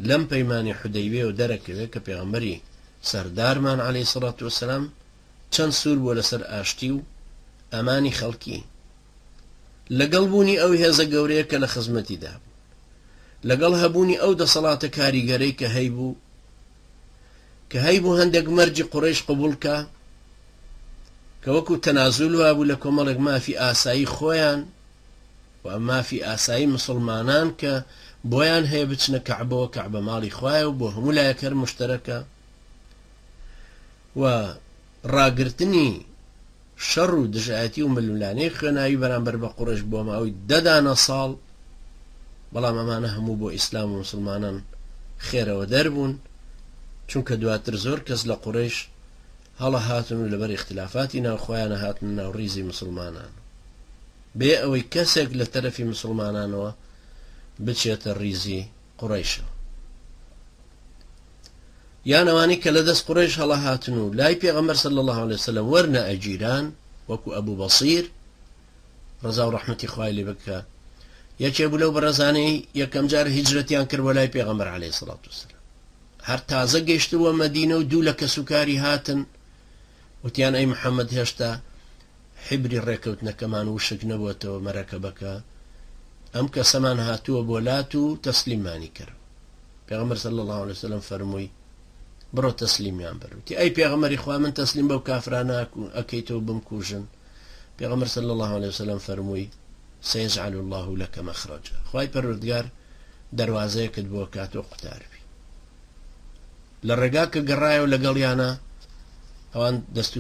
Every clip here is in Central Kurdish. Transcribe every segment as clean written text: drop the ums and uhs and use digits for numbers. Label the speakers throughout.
Speaker 1: لەم پەیمانی حودەیبێ و دەرەکەوێت کە پێغەمبەری سەردارمان عەلەیهی سەڵات وەسەلام چەند سوور بۆ لەسەر ئاشتی و ئەمانی خەڵکی لەگەڵ بوونی ئەو هێزە گەورەیە کە لە خزمەتیدا بوو، لەگەڵ هەبوونی ئەو دەسەڵاتە کاریگەرەی کە هەیبوو هەندێک مەرجی قوڕیش قبوڵکە کە وەکو تەنازول وابوو لە کۆمەڵێک مافی ئاسایی خۆیان و ئەم مافی ئاسایی مسلمانان کە بۆیان هەیە بچنە کەعبەوە، کەعبە ماڵی خوایە و بۆ هەموو لایەکەر مشتەرەکە، و ڕاگرتنی شەڕ و دژایەتی و ملولانەی خوێناوی بەرامبەر بە قوڕیش بۆ ماوەی دەدانە ساڵ، بەڵام ئەمانە هەموو بۆ ئیسلام و مسلمانان خێرەوە دەربوون، چونکە دواتر زۆر کەس لە قوڕیش هەڵە هاتن و لەبەر اختلافاتی ناوخۆیانە هاتن ناو ڕیزی مسلمانان بێ ئەوەی کەسێک لە تەرەفی مسلمانانەوە بچێتە ڕیزی قوڕیشەوە، یان ئەوانەی کە لە دەست قوڕیش هەڵە هاتن و لای پێغەمبەر صلی الله علیه وسلم وەرنە ئەجیران، وەکو ئەبوو بەسیر ڕەزا و ڕەحمەتی خوای لێ بکە، یەکێ بوو لەو بەڕێزانەی یەکەم جار هیجرەتیان کرد بۆ لای پێغەمبەر عەلەیهی سەڵات وسەلام، هەر تازە گەیشتووە مەدینە و دوو لە کەسوکاری هاتن وتیان ئەی محەممەد هێشتا حیبری ڕێکەوتنەکەمان وشک نەبووەتەوە مەرەکەبەکە، ئەم کەسەمان هاتووە بۆ لات و تەسلیمانی کرد. پێغەمبەر صلی الله علیه وسلم فەرمووی بڕۆ تەسلیمیان بەروتی، ئەی پێغەمبەری خوا من تەسلیم بەو کافرانە ئەکەیتەوە بمکوژن. پێغەمبەر صلی الله علیه وسلم فەرمووی سيجعل الله لك مخرجا، خوای پەروەردگار دەروازەیەکت بۆ کاتۆ قوتاربی. لە ڕێگا کە گەڕایەوە لەگەڵیانە ئەوان دەست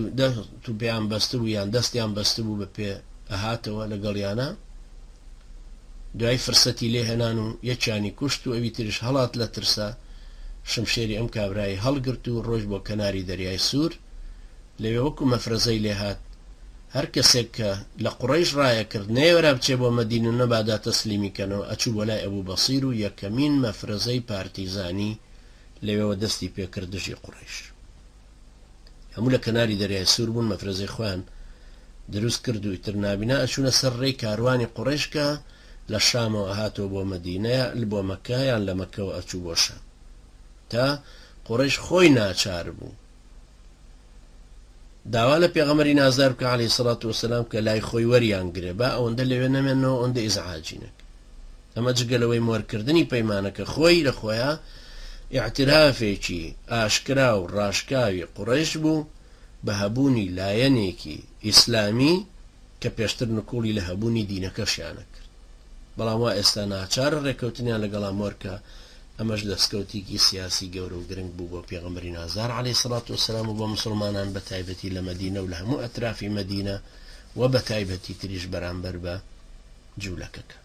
Speaker 1: و پێیان بەستە بوو یان دەستیان بەستە بوو بە پێ ئەهاتەوە لەگەڵیانە، دوای فرسەتی لێ هێنان و یەکیانی کوشت و ئەوی تریش هەڵات لە ترسا شمشێری ئەم کابرایی هەڵگرت و ڕۆژ بۆ کەناری دەریای سوور، لەوێ وەکو مەفرەزەی لێ هات هەر کەسێک کە لە قوڕیش ڕایە کرد نەیوەرا بچێ بۆ مەدینە و نەبادا تەسلیمی کەنەوە، ئەچوو بۆ لای ئەبوو بەسیر و یەکەمین مەفرەزەی پارتیزانی لەوێەوە دەستی پێکرد دژی قوڕیش. هەموو لە کەناری دەریای سوور بوون، مەفرەزەی خۆیان دروست کرد و ئیتر نابینا ئەچوونە سەر ڕێی کاروانی قوڕیش کە لە شامەوە ئەهاتەوە بۆ مەدینەیە بۆ مەکە یان لە مەکەوە ئەچوو بۆ شام، تا قوڕیش خۆی ناچار بوو داوا لە پێغەمبەری نازدار بکە عەلەیهی سەڵات وەسەلام کە لای خۆی وەریان گرێ، با ئەوەندە لەوێ نەمێنەوە ئەوەندە ئیزعاجی نەکە. ئەمە جگەلەوەی مۆرکردنی پەیمانەکە خۆی لە خۆیان ئیعترافێکی ئاشکرا و ڕاشکاوی قوڕیش بوو بە هەبوونی لایەنێکی ئیسلامی کە پێشتر نکوڵی لە هەبوونی دینەکەشیانە کرد، بەڵام وا ئێستا ناچارە ڕێکەوتنیان لەگەڵا مۆرکە. ئەمەش دەستکەوتێکی سیاسی گەورە و گرنگ بوو بۆ پێغەمبەری نازدار عەلەیهی سەڵات وەسەلام و بۆ مسلمانان بە تایبەتی لە مەدینە و لە هەموو ئەترافی مەدینە و بە تایبەتی تریش بەرامبەر بە جوولەکەکە.